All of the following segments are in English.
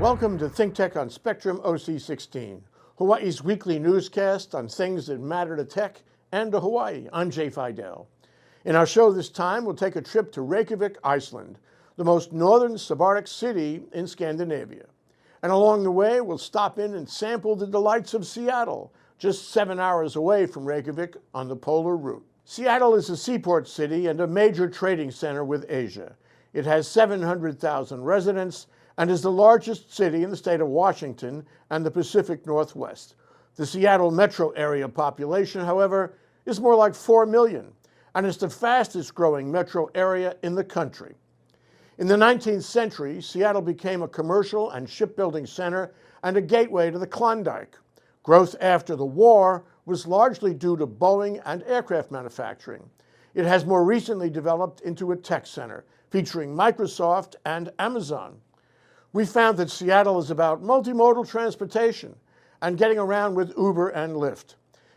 Welcome to ThinkTech on Spectrum OC16, Hawaii's weekly newscast on things that matter to tech and to Hawaii. I'm Jay Fidell. In our show this time, we'll take a trip to Reykjavik, Iceland, the most northern Sub-Artic city in Scandinavia. And along the way, we'll stop in and sample the delights of Seattle, just 7 hours away from Reykjavik on the polar route. Seattle is a seaport city and a major trading center with Asia. It has 700,000 residents and is the largest city in the state of Washington and the Pacific Northwest. The Seattle metro area population, however, is more like 4 million, and is the fastest growing metro area in the country. In the 19th century, Seattle became a commercial and shipbuilding center and a gateway to the Klondike. Growth after the war was largely due to Boeing and aircraft manufacturing. It has more recently developed into a tech center, featuring Microsoft and Amazon. We found that Seattle is about multimodal transportation and getting around with Uber and Lyft.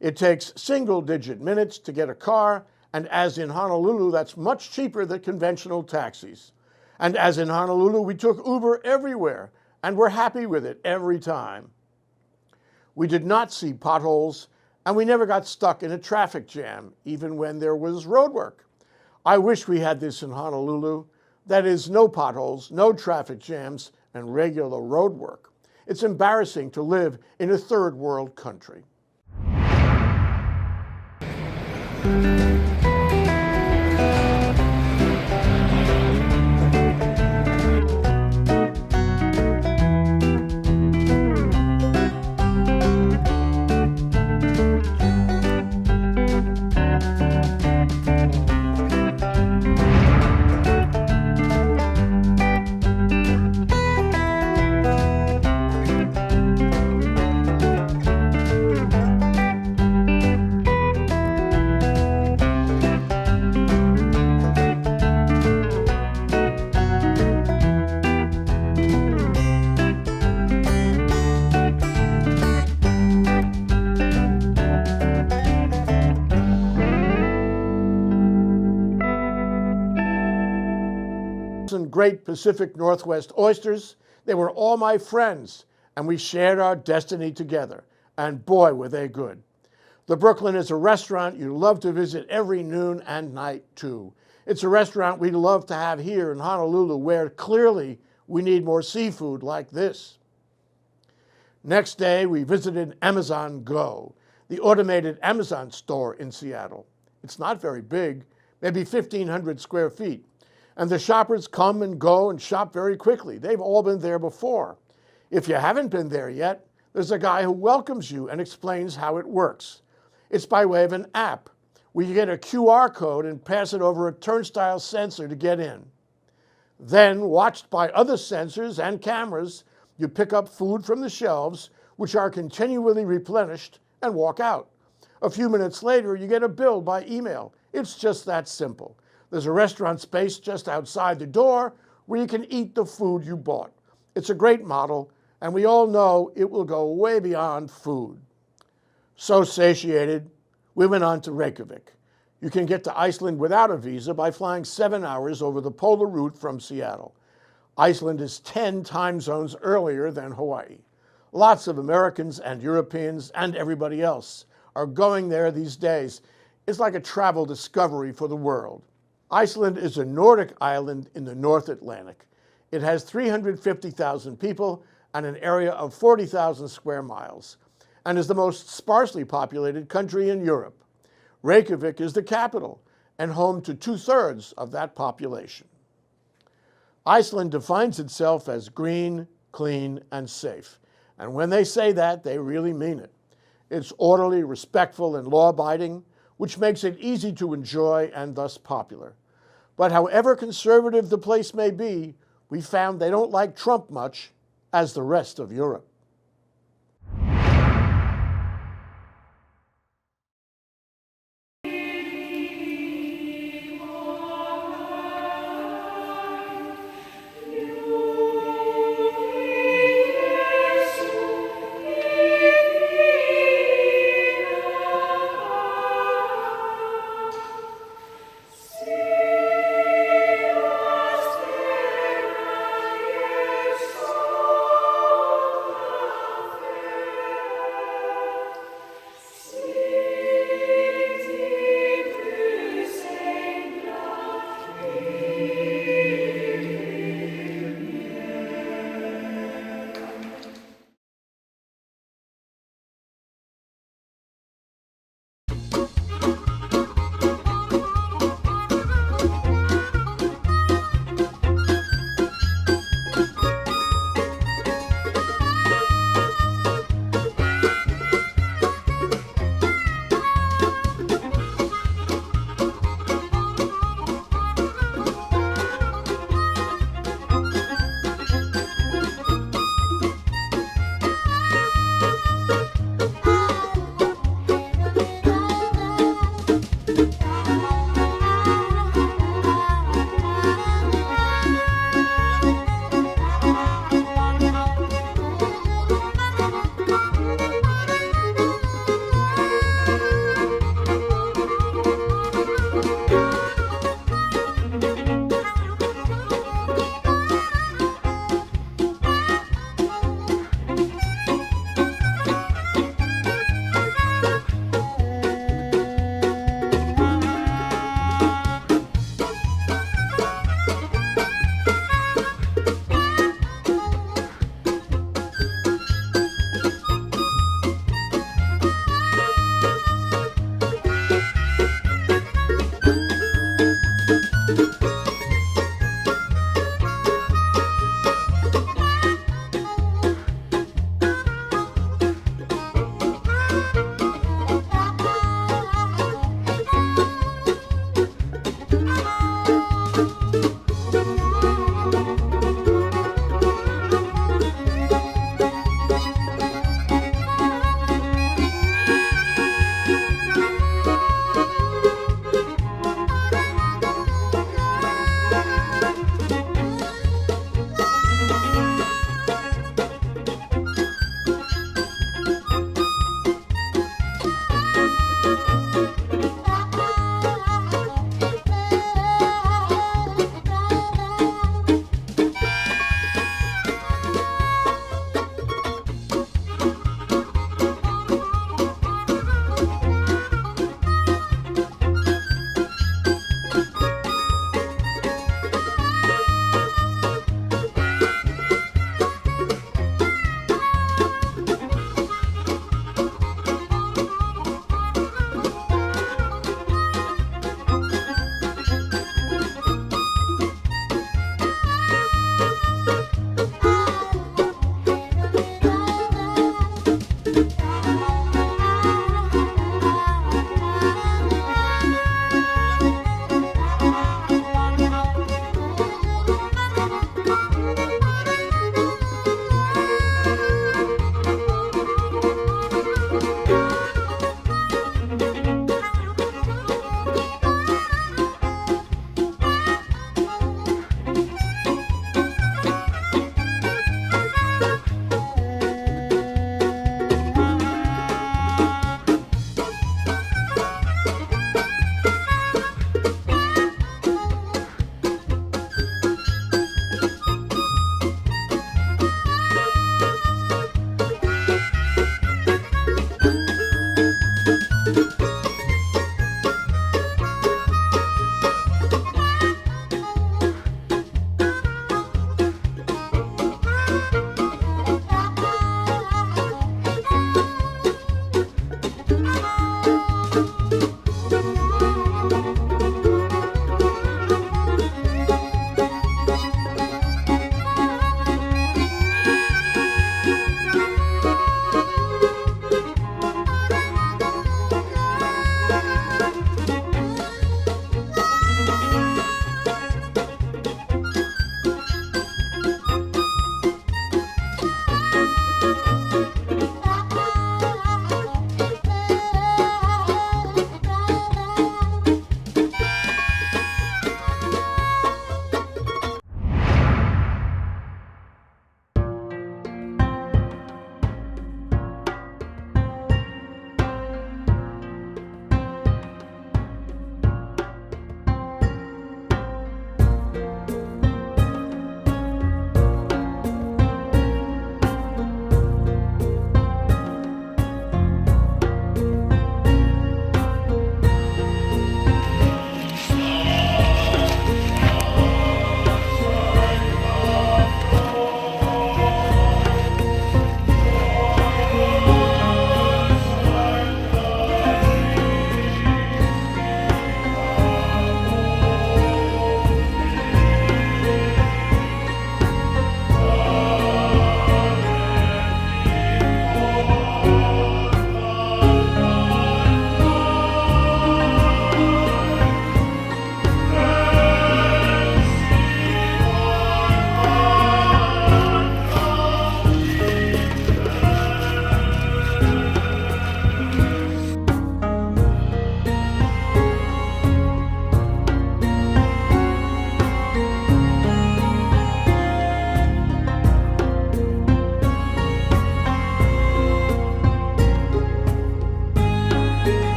It takes single-digit minutes to get a car, and as in Honolulu, that's much cheaper than conventional taxis. And as in Honolulu, we took Uber everywhere, and we're happy with it every time. We did not see potholes, and we never got stuck in a traffic jam, even when there was road work. I wish we had this in Honolulu. That is, no potholes, no traffic jams, and regular road work. It's embarrassing to live in a third world country. And great Pacific Northwest oysters. They were all my friends, and we shared our destiny together. And boy, were they good. The Brooklyn is a restaurant you love to visit every noon and night, too. It's a restaurant we'd love to have here in Honolulu, where clearly we need more seafood like this. Next day, we visited Amazon Go, the automated Amazon store in Seattle. It's not very big, maybe 1,500 square feet. And the shoppers come and go and shop very quickly. They've all been there before. If you haven't been there yet, there's a guy who welcomes you and explains how it works. It's by way of an app, where you get a QR code and pass it over a turnstile sensor to get in. Then, watched by other sensors and cameras, you pick up food from the shelves, which are continually replenished, and walk out. A few minutes later, you get a bill by email. It's just that simple. There's a restaurant space just outside the door where you can eat the food you bought. It's a great model, and we all know it will go way beyond food. So satiated, we went on to Reykjavik. You can get to Iceland without a visa by flying 7 hours over the polar route from Seattle. Iceland is 10 time zones earlier than Hawaii. Lots of Americans and Europeans and everybody else are going there these days. It's like a travel discovery for the world. Iceland is a Nordic island in the North Atlantic. It has 350,000 people and an area of 40,000 square miles, and is the most sparsely populated country in Europe. Reykjavik is the capital and home to 2/3 of that population. Iceland defines itself as green, clean, and safe. And when they say that, they really mean it. It's orderly, respectful, and law-abiding, which makes it easy to enjoy and thus popular. But however conservative the place may be, we found they don't like Trump much, as the rest of Europe.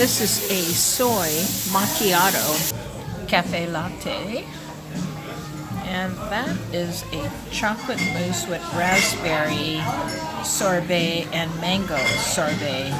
This is a soy macchiato cafe latte. And that is a chocolate mousse with raspberry sorbet and mango sorbet.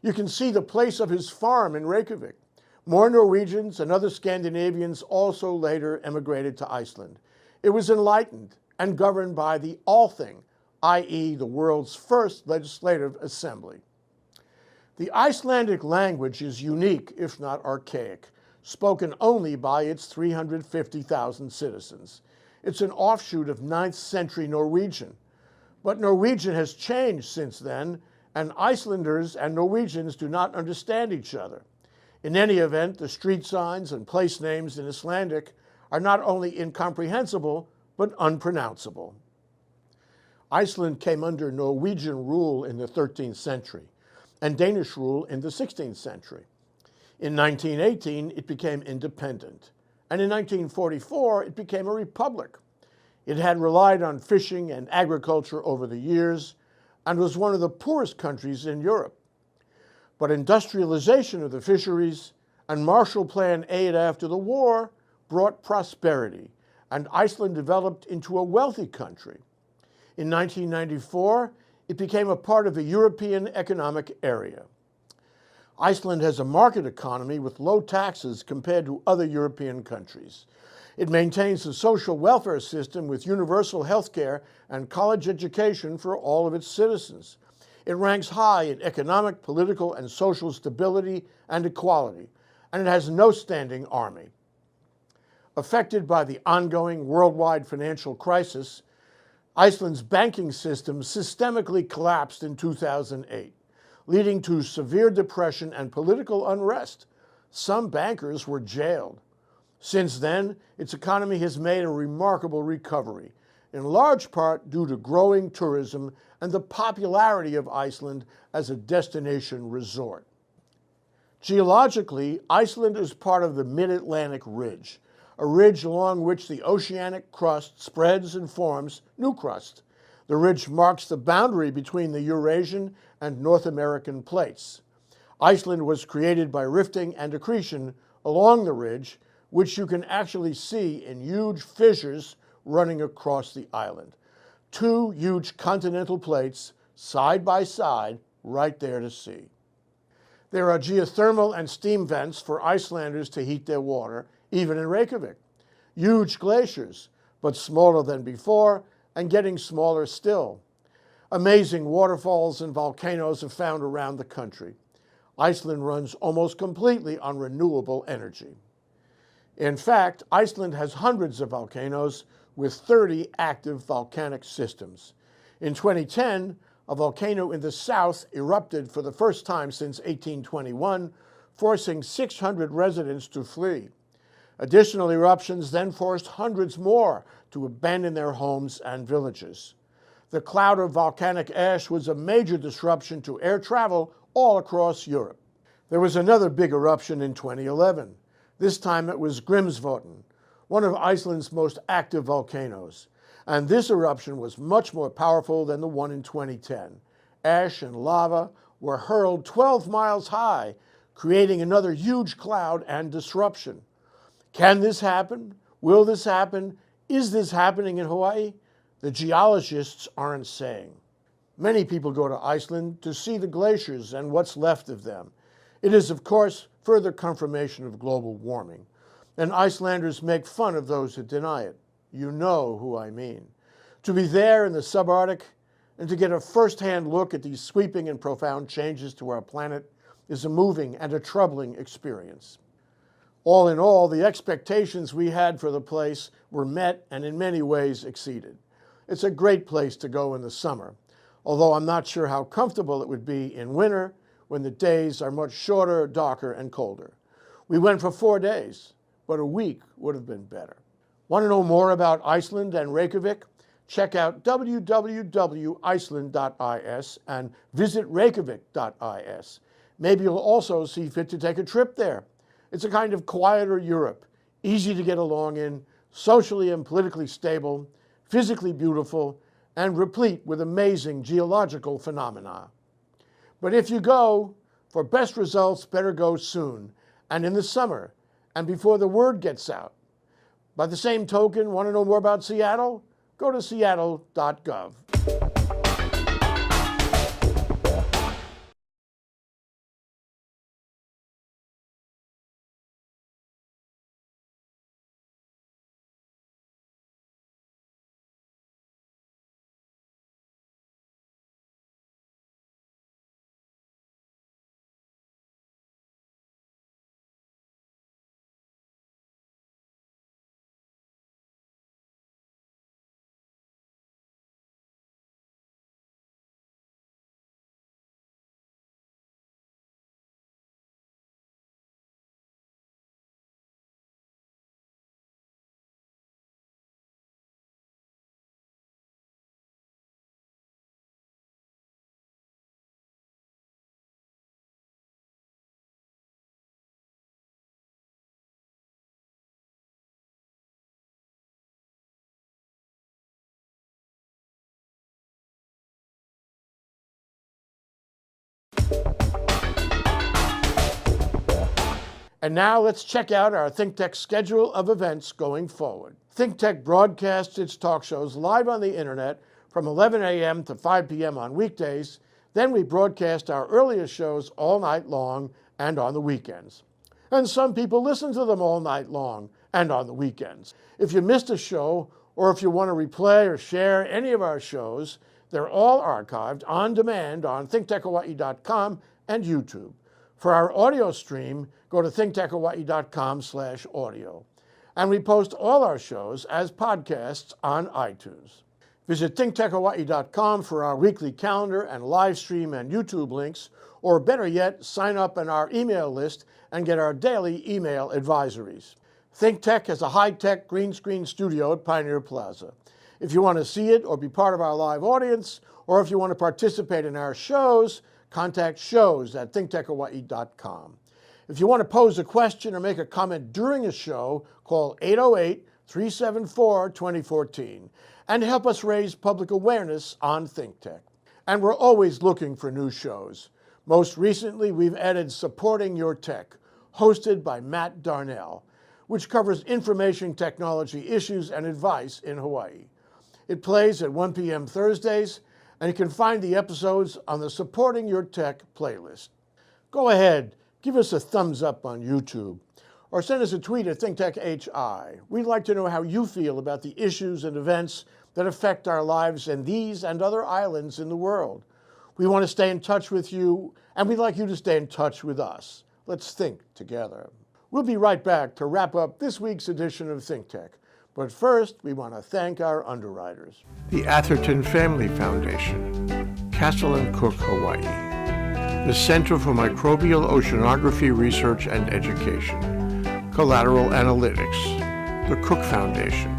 You can see the place of his farm in Reykjavik. More Norwegians and other Scandinavians also later emigrated to Iceland. It was enlightened and governed by the Althing, i.e. the world's first legislative assembly. The Icelandic language is unique, if not archaic, spoken only by its 350,000 citizens. It's an offshoot of 9th century Norwegian. But Norwegian has changed since then, and Icelanders and Norwegians do not understand each other. In any event, the street signs and place names in Icelandic are not only incomprehensible, but unpronounceable. Iceland came under Norwegian rule in the 13th century and Danish rule in the 16th century. In 1918, it became independent, and in 1944, it became a republic. It had relied on fishing and agriculture over the years and was one of the poorest countries in Europe. But industrialization of the fisheries and Marshall Plan aid after the war brought prosperity, and Iceland developed into a wealthy country. In 1994, it became a part of the European Economic Area. Iceland has a market economy with low taxes compared to other European countries. It maintains a social welfare system with universal health care and college education for all of its citizens. It ranks high in economic, political, and social stability and equality, and it has no standing army. Affected by the ongoing worldwide financial crisis, Iceland's banking system systemically collapsed in 2008, leading to severe depression and political unrest. Some bankers were jailed. Since then, its economy has made a remarkable recovery, in large part due to growing tourism and the popularity of Iceland as a destination resort. Geologically, Iceland is part of the Mid-Atlantic Ridge, a ridge along which the oceanic crust spreads and forms new crust. The ridge marks the boundary between the Eurasian and North American plates. Iceland was created by rifting and accretion along the ridge, which you can actually see in huge fissures running across the island. Two huge continental plates, side by side, right there to see. There are geothermal and steam vents for Icelanders to heat their water, even in Reykjavik. Huge glaciers, but smaller than before and getting smaller still. Amazing waterfalls and volcanoes are found around the country. Iceland runs almost completely on renewable energy. In fact, Iceland has hundreds of volcanoes with 30 active volcanic systems. In 2010, a volcano in the south erupted for the first time since 1821, forcing 600 residents to flee. Additional eruptions then forced hundreds more to abandon their homes and villages. The cloud of volcanic ash was a major disruption to air travel all across Europe. There was another big eruption in 2011. This time it was Grímsvötn, one of Iceland's most active volcanoes. And this eruption was much more powerful than the one in 2010. Ash and lava were hurled 12 miles high, creating another huge cloud and disruption. Can this happen? Will this happen? Is this happening in Hawaii? The geologists aren't saying. Many people go to Iceland to see the glaciers and what's left of them. It is, of course, further confirmation of global warming. And Icelanders make fun of those who deny it. You know who I mean. To be there in the Sub-Artic and to get a first-hand look at these sweeping and profound changes to our planet is a moving and a troubling experience. All in all, the expectations we had for the place were met and in many ways exceeded. It's a great place to go in the summer, although I'm not sure how comfortable it would be in winter when the days are much shorter, darker, and colder. We went for 4 days, but a week would have been better. Want to know more about Iceland and Reykjavik? Check out www.iceland.is and visit reykjavik.is. Maybe you'll also see fit to take a trip there. It's a kind of quieter Europe, easy to get along in, socially and politically stable, physically beautiful, and replete with amazing geological phenomena. But if you go, for best results, better go soon, and in the summer, and before the word gets out. By the same token, want to know more about Seattle? Go to seattle.gov. And now let's check out our ThinkTech schedule of events going forward. ThinkTech broadcasts its talk shows live on the internet from 11 a.m. to 5 p.m. on weekdays. Then we broadcast our earliest shows all night long and on the weekends. And some people listen to them all night long and on the weekends. If you missed a show, or if you want to replay or share any of our shows, they're all archived on demand on thinktechhawaii.com and YouTube. For our audio stream, go to thinktechhawaii.com/audio. And we post all our shows as podcasts on iTunes. Visit thinktechhawaii.com for our weekly calendar and live stream and YouTube links, or better yet, sign up on our email list and get our daily email advisories. ThinkTech has a high-tech green screen studio at Pioneer Plaza. If you want to see it or be part of our live audience, or if you want to participate in our shows, contact shows@thinktechhawaii.com. If you want to pose a question or make a comment during a show, call 808-374-2014 and help us raise public awareness on ThinkTech. And we're always looking for new shows. Most recently, we've added Supporting Your Tech, hosted by Matt Darnell, which covers information technology issues and advice in Hawaii. It plays at 1 p.m. Thursdays, and you can find the episodes on the Supporting Your Tech playlist. Go ahead, give us a thumbs up on YouTube, or send us a tweet at ThinkTechHI. We'd like to know how you feel about the issues and events that affect our lives in these and other islands in the world. We want to stay in touch with you, and we'd like you to stay in touch with us. Let's think together. We'll be right back to wrap up this week's edition of ThinkTech. But first, we want to thank our underwriters. The Atherton Family Foundation, Castle and Cook, Hawaii. The Center for Microbial Oceanography Research and Education, Collateral Analytics, the Cook Foundation,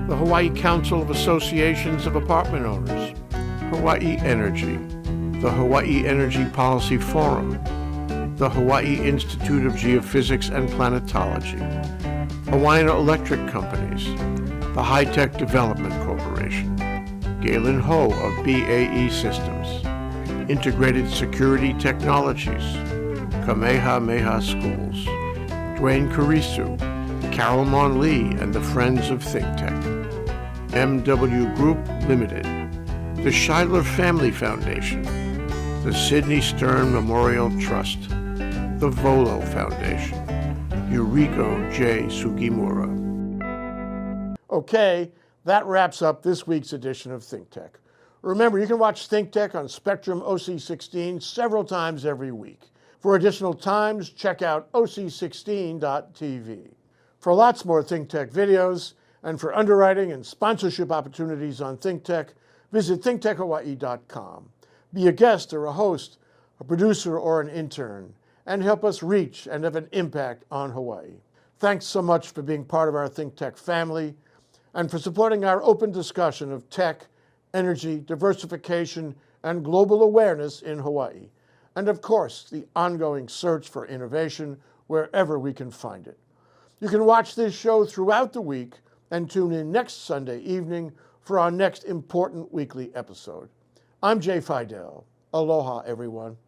the Hawaii Council of Associations of Apartment Owners, Hawaii Energy, the Hawaii Energy Policy Forum, the Hawaii Institute of Geophysics and Planetology, Hawaiian Electric Companies, the High Tech Development Corporation, Galen Ho of BAE Systems, Integrated Security Technologies, Kamehameha Schools, Dwayne Carisu, Carol Monlee and the Friends of ThinkTech, MW Group Limited, the Schuyler Family Foundation, the Sidney Stern Memorial Trust, the Volo Foundation, Yuriko J. Sugimura. Okay, that wraps up this week's edition of ThinkTech. Remember, you can watch ThinkTech on Spectrum OC16 several times every week. For additional times, check out OC16.tv. For lots more ThinkTech videos, and for underwriting and sponsorship opportunities on ThinkTech, visit thinktechhawaii.com. Be a guest or a host, a producer or an intern, and help us reach and have an impact on Hawaii. Thanks so much for being part of our ThinkTech family and for supporting our open discussion of tech, energy, diversification, and global awareness in Hawaii. And of course, the ongoing search for innovation wherever we can find it. You can watch this show throughout the week and tune in next Sunday evening for our next important weekly episode. I'm Jay Fidell. Aloha, everyone.